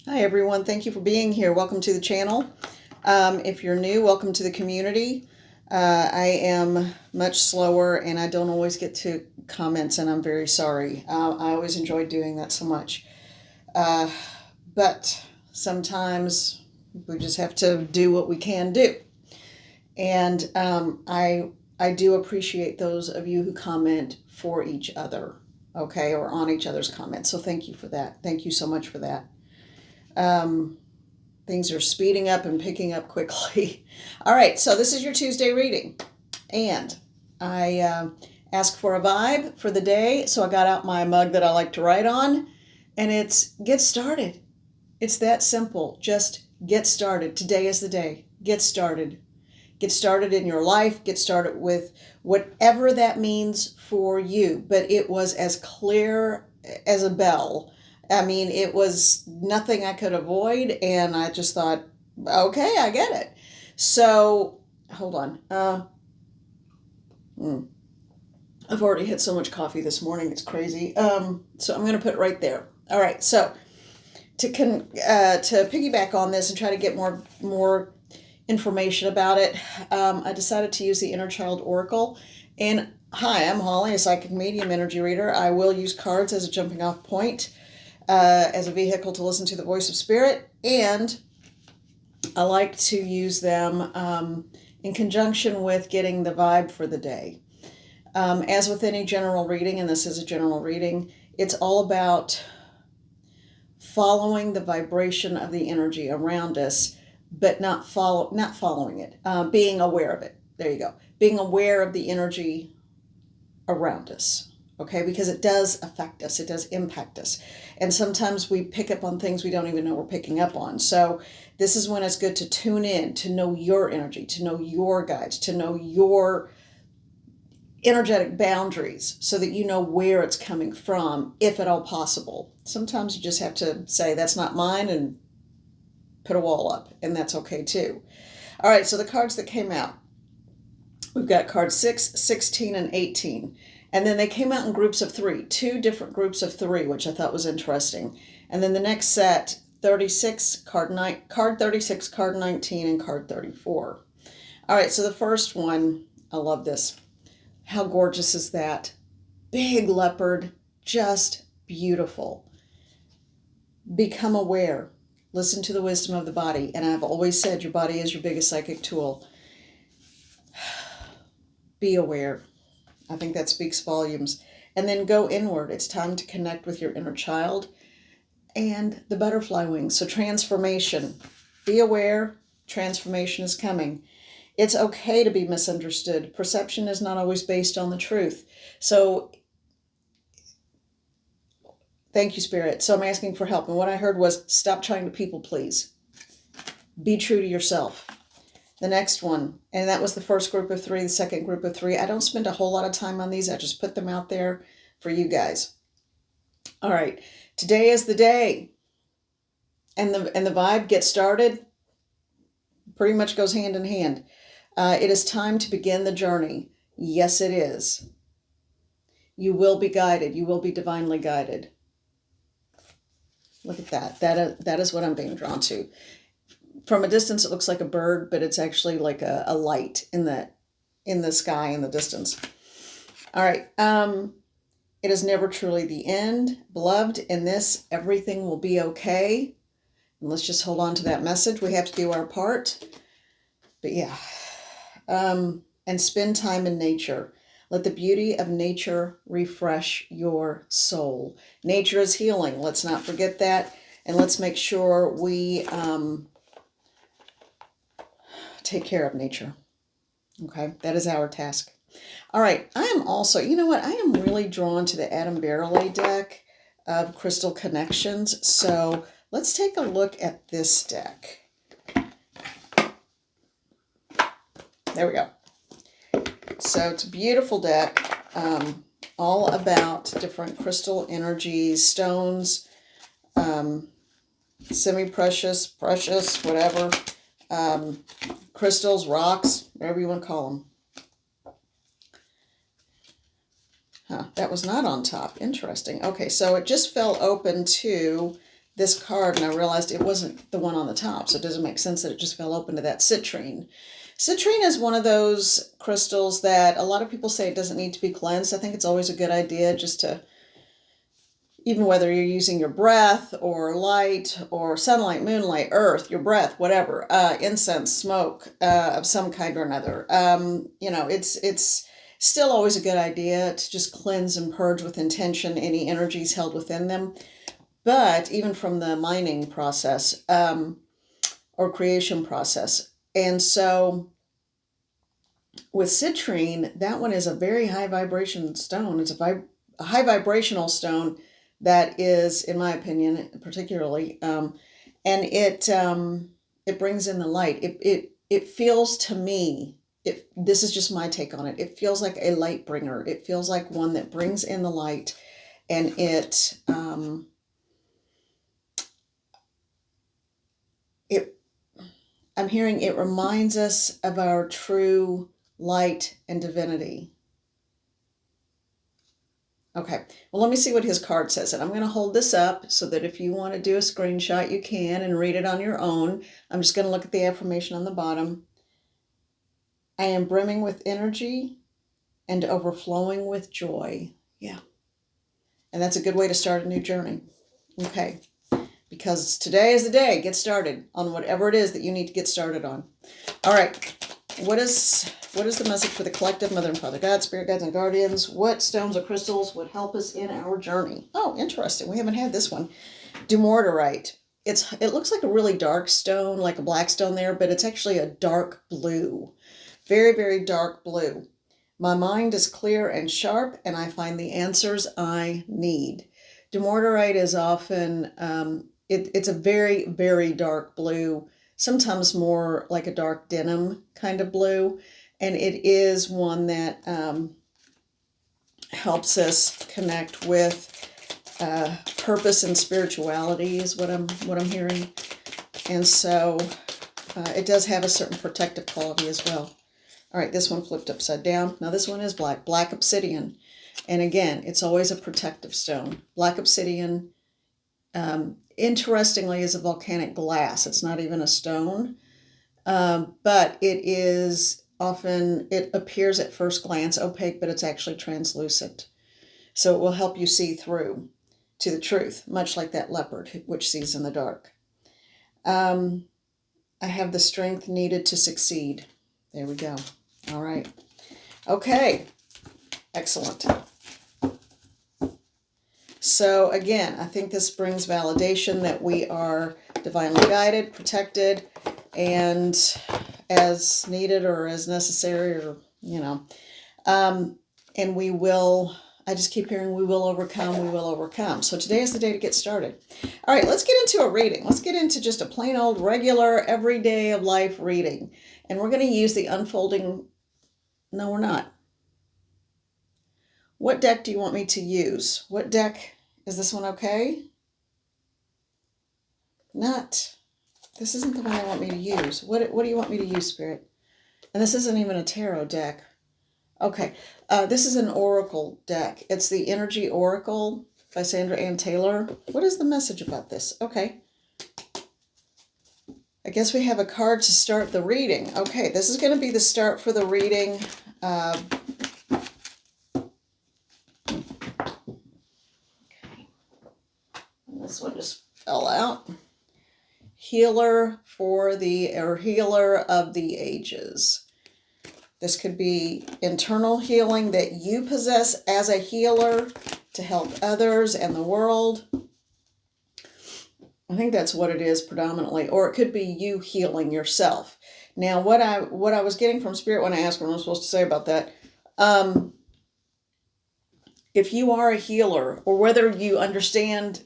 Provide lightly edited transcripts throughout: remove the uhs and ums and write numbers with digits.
Hi everyone, thank you for being here. Welcome to the channel. If you're new, welcome to the community. I am much slower and I don't always get to comments, and I'm very sorry. I always enjoy doing that so much. Uh, but sometimes we just have to do what we can do. And I do appreciate those of you who comment for each other, okay, or on each other's comments. So thank you for that. Thank you so much for that. Um, Things are speeding up and picking up quickly. All right, so this is your Tuesday reading. And I asked for a vibe for the day, so I got out my mug that I like to write on, and it's get started. It's that simple. Just get started. Today is the day. Get started. Get started in your life. Get started with whatever that means for you. But it was as clear as a bell. I mean, it was nothing I could avoid, and I just thought, okay, I get it. So, hold on. I've already had so much coffee this morning, it's crazy. So I'm going to put it right there. All right, so to piggyback on this and try to get more information about it, I decided to use the Inner Child Oracle. And hi, I'm Holly, a psychic medium energy reader. I will use cards as a jumping off point, as a vehicle to listen to the voice of spirit, and I like to use them in conjunction with getting the vibe for the day. As with any general reading, and this is a general reading, it's all about following the vibration of the energy around us, but not following it, being aware of it. There you go. Being aware of the energy around us. Okay, because it does affect us, it does impact us. And sometimes we pick up on things we don't even know we're picking up on. So this is when it's good to tune in, to know your energy, to know your guides, to know your energetic boundaries so that you know where it's coming from, if at all possible. Sometimes you just have to say, that's not mine, and put a wall up, and that's okay too. All right, so the cards that came out, we've got cards 6, 16, and 18. And then they came out in groups of three, two different groups of three, which I thought was interesting. And then the next set, 36, card 36, card 19, and card 34. All right, so the first one, I love this. How gorgeous is that? Big leopard, just beautiful. Become aware. Listen to the wisdom of the body. And I've always said your body is your biggest psychic tool. Be aware. I think that speaks volumes. And then go inward. It's time to connect with your inner child and the butterfly wings. So transformation. Be aware. Transformation is coming. It's okay to be misunderstood. Perception is not always based on the truth. So thank you, Spirit. So I'm asking for help. And what I heard was, stop trying to people please. Be true to yourself. The next one, and that was the first group of three, the second group of three. I don't spend a whole lot of time on these. I just put them out there for you guys. All right. Today is the day. And the vibe gets started. Pretty much goes hand in hand. It is time to begin the journey. Yes, it is. You will be guided. You will be divinely guided. Look at that. That is what I'm being drawn to. From a distance, it looks like a bird, but it's actually like a light in the sky in the distance. All right. It is never truly the end. Beloved, in this, everything will be okay. And let's just hold on to that message. We have to do our part. But yeah. And spend time in nature. Let the beauty of nature refresh your soul. Nature is healing. Let's not forget that. And let's make sure we take care of nature. Okay, that is our task. All right, I am also, you know what, I am really drawn to the Adam Barrelay deck of Crystal Connections. So let's take a look at this deck. There we go. So it's a beautiful deck, all about different crystal energies, stones, semi-precious, precious, whatever, crystals, rocks, whatever you want to call them. Huh, that was not on top. Interesting. Okay, so it just fell open to this card and I realized it wasn't the one on the top, so it doesn't make sense that it just fell open to that citrine. Citrine is one of those crystals that a lot of people say it doesn't need to be cleansed. I think it's always a good idea just to, even whether you're using your breath or light or sunlight, moonlight, earth, your breath, whatever, incense, smoke of some kind or another. It's still always a good idea to just cleanse and purge with intention any energies held within them. But even from the mining process or creation process. And so with citrine, that one is a very high vibration stone. It's a high vibrational stone that is, in my opinion, particularly, and it brings in the light. It feels to me, this is just my take on it. It feels like a light bringer. It feels like one that brings in the light, and I'm hearing it reminds us of our true light and divinity. Okay, well, let me see what his card says. And I'm going to hold this up so that if you want to do a screenshot, you can and read it on your own. I'm just going to look at the affirmation on the bottom. I am brimming with energy and overflowing with joy. Yeah. And that's a good way to start a new journey. Okay. Because today is the day. Get started on whatever it is that you need to get started on. All right. What is the message for the collective, Mother and Father God, Spirit Guides and Guardians? What stones or crystals would help us in our journey? Oh, interesting. We haven't had this one. Dumortierite. It looks like a really dark stone, like a black stone there, but it's actually a dark blue. Very, very dark blue. My mind is clear and sharp, and I find the answers I need. Dumortierite is often, it's a very, very dark blue, sometimes more like a dark denim kind of blue. And it is one that helps us connect with purpose and spirituality is what I'm hearing. And so it does have a certain protective quality as well. All right, this one flipped upside down. Now this one is black obsidian. And again, it's always a protective stone. Black obsidian, interestingly, is a volcanic glass. It's not even a stone, but it is often, it appears at first glance opaque, but it's actually translucent. So it will help you see through to the truth, much like that leopard, which sees in the dark. I have the strength needed to succeed. There we go. All right. Okay. Excellent. So again, I think this brings validation that we are divinely guided, protected, and as needed or as necessary, or, and we will, I just keep hearing we will overcome. So today is the day to get started. All right, let's get into a reading. Let's get into just a plain old regular everyday of life reading. And we're going to use the unfolding, no, we're not. What deck do you want me to use? What deck? Is this one okay? Not. This isn't the one I want me to use. What do you want me to use, Spirit? And this isn't even a tarot deck. Okay. This is an oracle deck. It's the Energy Oracle by Sandra Ann Taylor. What is the message about this? Okay. I guess we have a card to start the reading. Okay, this is going to be the start for the reading. This one just fell out. Healer of the ages. This could be internal healing that you possess as a healer to help others and the world. I think that's what it is predominantly. Or it could be you healing yourself. Now, what I was getting from Spirit when I asked what I'm supposed to say about that, if you are a healer, or whether you understand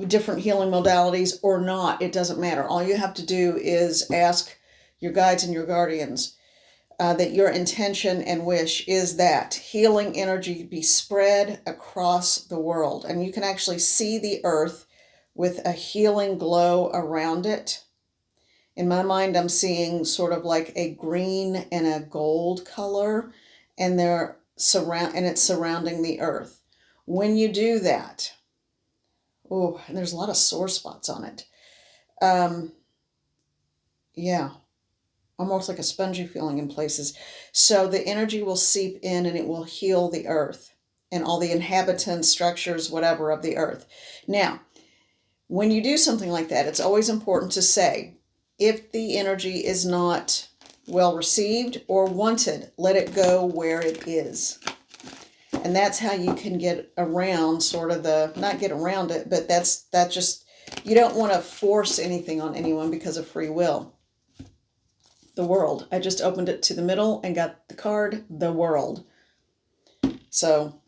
different healing modalities or not, it doesn't matter. All you have to do is ask your guides and your guardians that your intention and wish is that healing energy be spread across the world. And you can actually see the earth with a healing glow around it. In my mind, I'm seeing sort of like a green and a gold color, and it's surrounding the earth. When you do that, Oh, and there's a lot of sore spots on it. Yeah, almost like a spongy feeling in places. So the energy will seep in and it will heal the earth and all the inhabitants, structures, whatever of the earth. Now, when you do something like that, it's always important to say, if the energy is not well received or wanted, let it go where it is. And that's how you can get around sort of not get around it, but that just, you don't want to force anything on anyone because of free will. The world. I just opened it to the middle and got the card, the world. So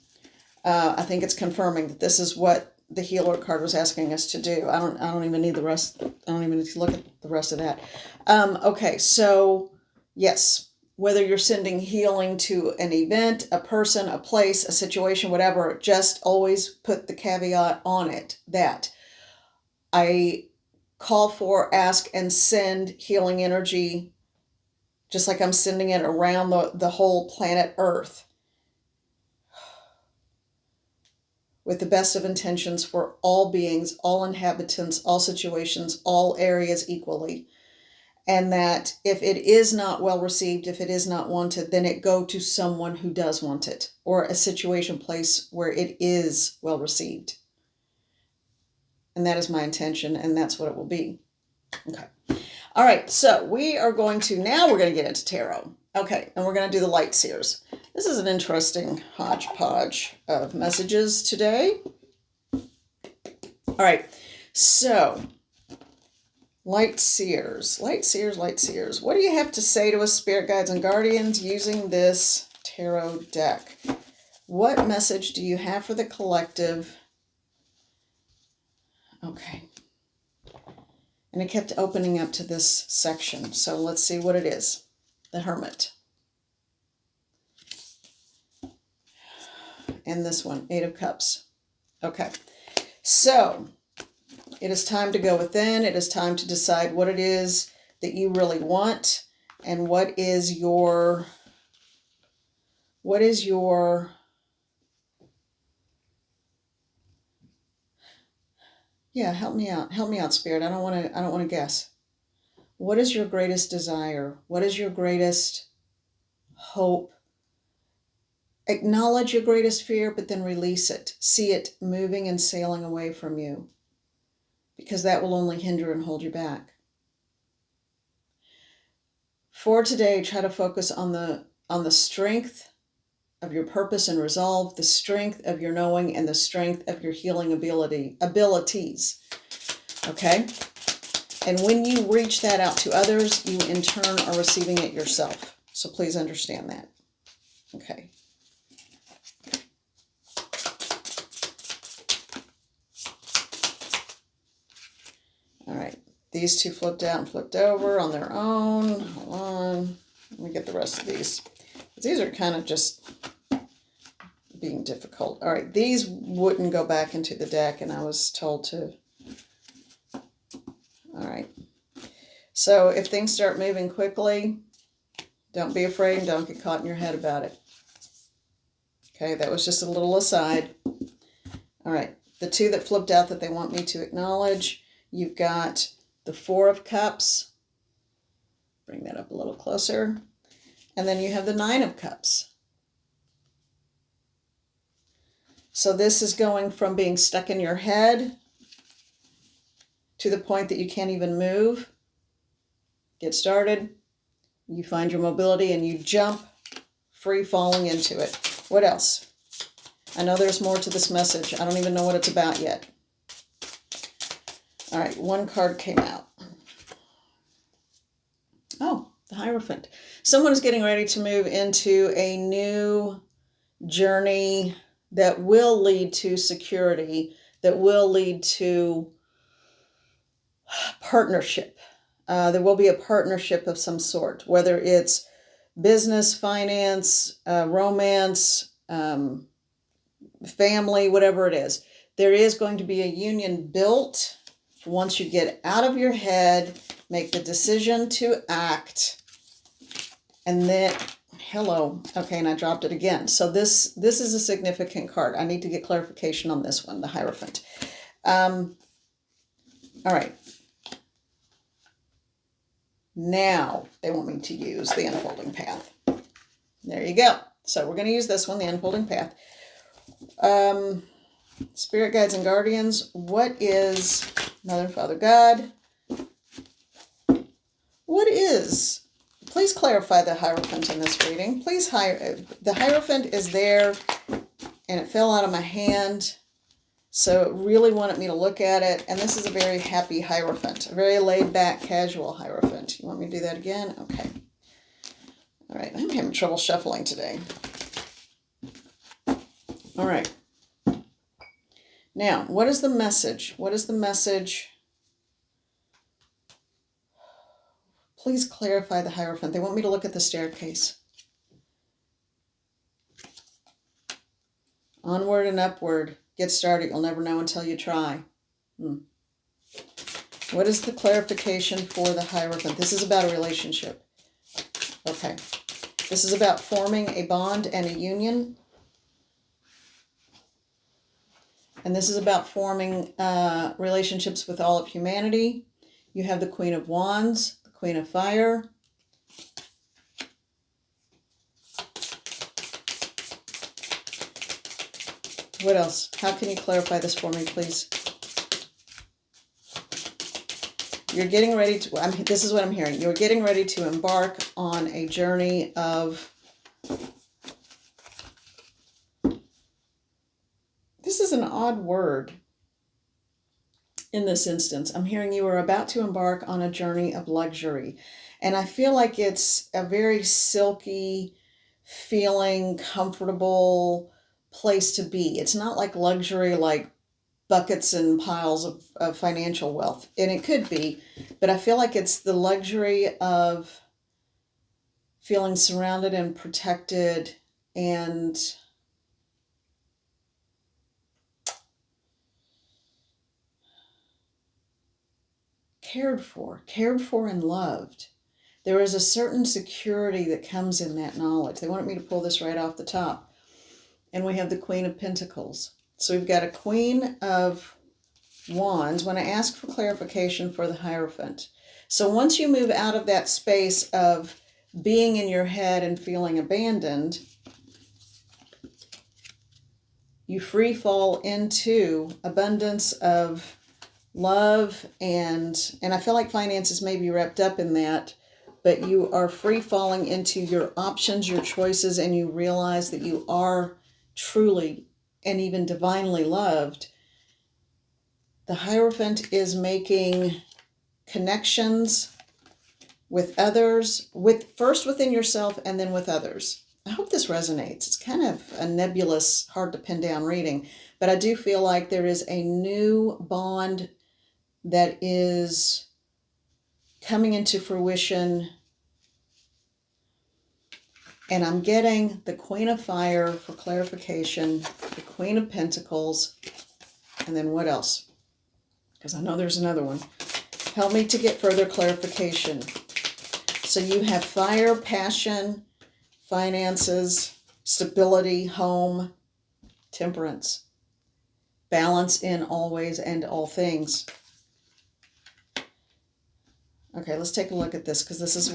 I think it's confirming that this is what the healer card was asking us to do. I don't even need the rest. I don't even need to look at the rest of that. Okay, so yes, whether you're sending healing to an event, a person, a place, a situation, whatever, just always put the caveat on it that I call for, ask, and send healing energy just like I'm sending it around the whole planet Earth with the best of intentions for all beings, all inhabitants, all situations, all areas equally. And that if it is not well received, if it is not wanted, then it go to someone who does want it, or a situation, place where it is well received. And that is my intention, and that's what it will be. Okay. All right, so we're going to get into tarot. Okay, and we're going to do the light seers. This is an interesting hodgepodge of messages today. All right, so light seers. What do you have to say to us, spirit guides and guardians, using this tarot deck? What message do you have for the collective? Okay. And it kept opening up to this section. So let's see what it is. The Hermit. And this one, Eight of Cups. Okay. So it is time to go within. It is time to decide what it is that you really want and what is your yeah, help me out. Help me out, Spirit. I don't want to guess. What is your greatest desire? What is your greatest hope? Acknowledge your greatest fear, but then release it. See it moving and sailing away from you, because that will only hinder and hold you back. For today, try to focus on the strength of your purpose and resolve, the strength of your knowing, and the strength of your healing abilities. Okay? And when you reach that out to others, you in turn are receiving it yourself. So please understand that. Okay. All right. These two flipped out and flipped over on their own. Hold on. Let me get the rest of these. These are kind of just being difficult. All right. These wouldn't go back into the deck, and I was told to. All right. So if things start moving quickly, don't be afraid and don't get caught in your head about it. Okay, that was just a little aside. All right, the two that flipped out that they want me to acknowledge, you've got the Four of Cups. Bring that up a little closer. And then you have the Nine of Cups. So this is going from being stuck in your head to the point that you can't even move. Get started. You find your mobility and you jump, free falling into it. What else? I know there's more to this message. I don't even know what it's about yet. All right, one card came out. Oh, the Hierophant. Someone is getting ready to move into a new journey that will lead to security, that will lead to partnership. There will be a partnership of some sort, whether it's business, finance, romance, family, whatever it is. There is going to be a union built once you get out of your head, make the decision to act, and then, hello, okay, and I dropped it again. So this is a significant card. I need to get clarification on this one, the Hierophant. All right. Now they want me to use the unfolding path. There you go. So we're going to use this one, the unfolding path. Spirit guides and guardians. What is Mother and Father God? What is? Please clarify the Hierophant in this reading. Please, the Hierophant is there, and it fell out of my hand. So it really wanted me to look at it. And this is a very happy Hierophant, a very laid-back, casual Hierophant. You want me to do that again? Okay. All right. I'm having trouble shuffling today. All right. Now, what is the message? What is the message? Please clarify the Hierophant. They want me to look at the staircase. Onward and upward. Get started. You'll never know until you try. What is the clarification for the Hierophant? This is about a relationship. Okay. This is about forming a bond and a union. And this is about forming relationships with all of humanity. You have the Queen of Wands, the Queen of Fire. What else? How can you clarify this for me, please? You're getting ready to, this is what I'm hearing. You're getting ready to embark on a journey of, this is an odd word in this instance. I'm hearing you are about to embark on a journey of luxury. And I feel like it's a very silky, feeling comfortable place to be. It's not like luxury, like buckets and piles of financial wealth. And it could be, but I feel like it's the luxury of feeling surrounded and protected and cared for and loved. There is a certain security that comes in that knowledge. They wanted me to pull this right off the top. And we have the Queen of Pentacles. So we've got a Queen of Wands. When I ask for clarification for the Hierophant. So once you move out of that space of being in your head and feeling abandoned, you free fall into abundance of love, and I feel like finances may be wrapped up in that, but you are free falling into your options, your choices, and you realize that you are truly and even divinely loved. The Hierophant is making connections with others, first within yourself and then with others. I hope this resonates. It's kind of a nebulous, hard to pin down reading, but I do feel like there is a new bond that is coming into fruition. And I'm getting the Queen of Fire for clarification, the Queen of Pentacles, and then what else? Because I know there's another one. Help me to get further clarification. So you have fire, passion, finances, stability, home, temperance, balance in all ways and all things. Okay, let's take a look at this, because this is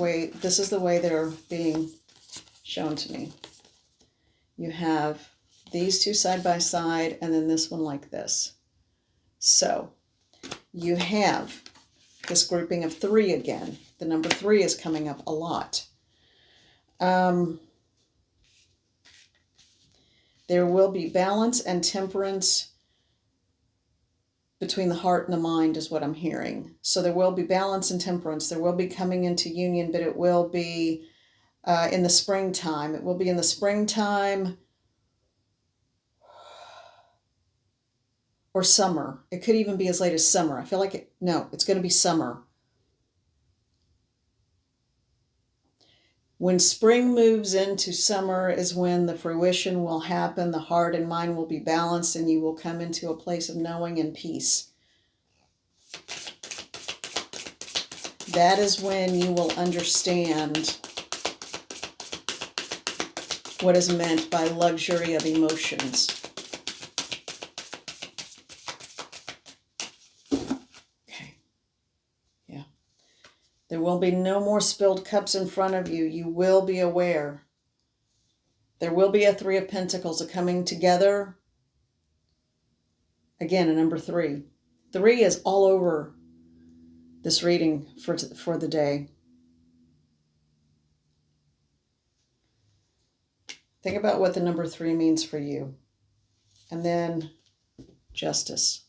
the way they're being shown to me. You have these two side by side, and then this one like this. So you have this grouping of 3 again. The number 3 is coming up a lot. There will be balance and temperance between the heart and the mind is what I'm hearing. So there will be balance and temperance. There will be coming into union, but it will be in the springtime. It will be in the springtime or summer. It could even be as late as summer. I feel like it's going to be summer. When spring moves into summer is when the fruition will happen. The heart and mind will be balanced, and you will come into a place of knowing and peace. That is when you will understand what is meant by luxury of emotions. There will be no more spilled cups in front of you. You will be aware. There will be a Three of Pentacles, a coming together. Again, a number 3. 3 is all over this reading for the day. Think about what the number 3 means for you. And then Justice.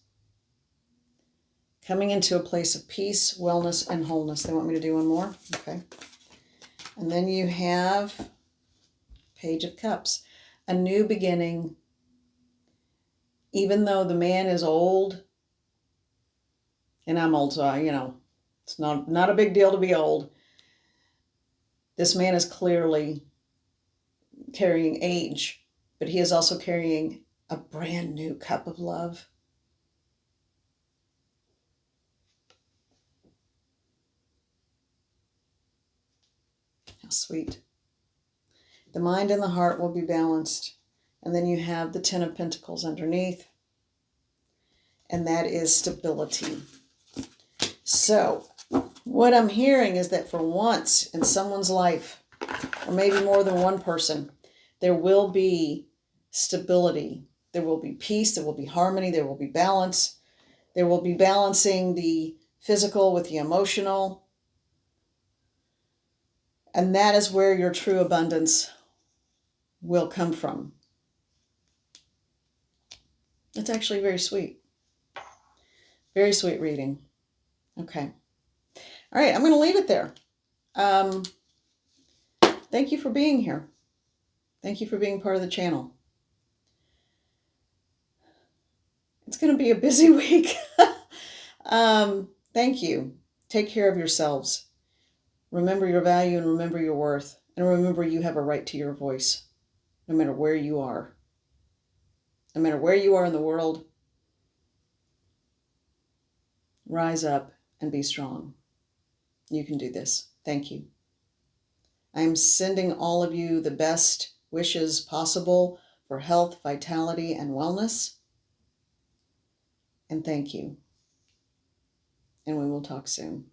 Coming into a place of peace, wellness, and wholeness. They want me to do one more? Okay. And then you have Page of Cups. A new beginning. Even though the man is old, and I'm old, so it's not a big deal to be old. This man is clearly carrying age, but he is also carrying a brand new cup of love. How sweet. The mind and the heart will be balanced. And then you have the Ten of Pentacles underneath. And that is stability. So, what I'm hearing is that for once in someone's life, or maybe more than one person, there will be stability. There will be peace. There will be harmony. There will be balance. There will be balancing the physical with the emotional. And that is where your true abundance will come from. It's actually very sweet. Very sweet reading. Okay. All right, I'm going to leave it there. Thank you for being here. Thank you for being part of the channel. It's going to be a busy week. Thank you. Take care of yourselves. Remember your value and remember your worth. And remember you have a right to your voice, no matter where you are. No matter where you are in the world, rise up and be strong. You can do this. Thank you. I'm sending all of you the best wishes possible for health, vitality, and wellness. And thank you. And we will talk soon.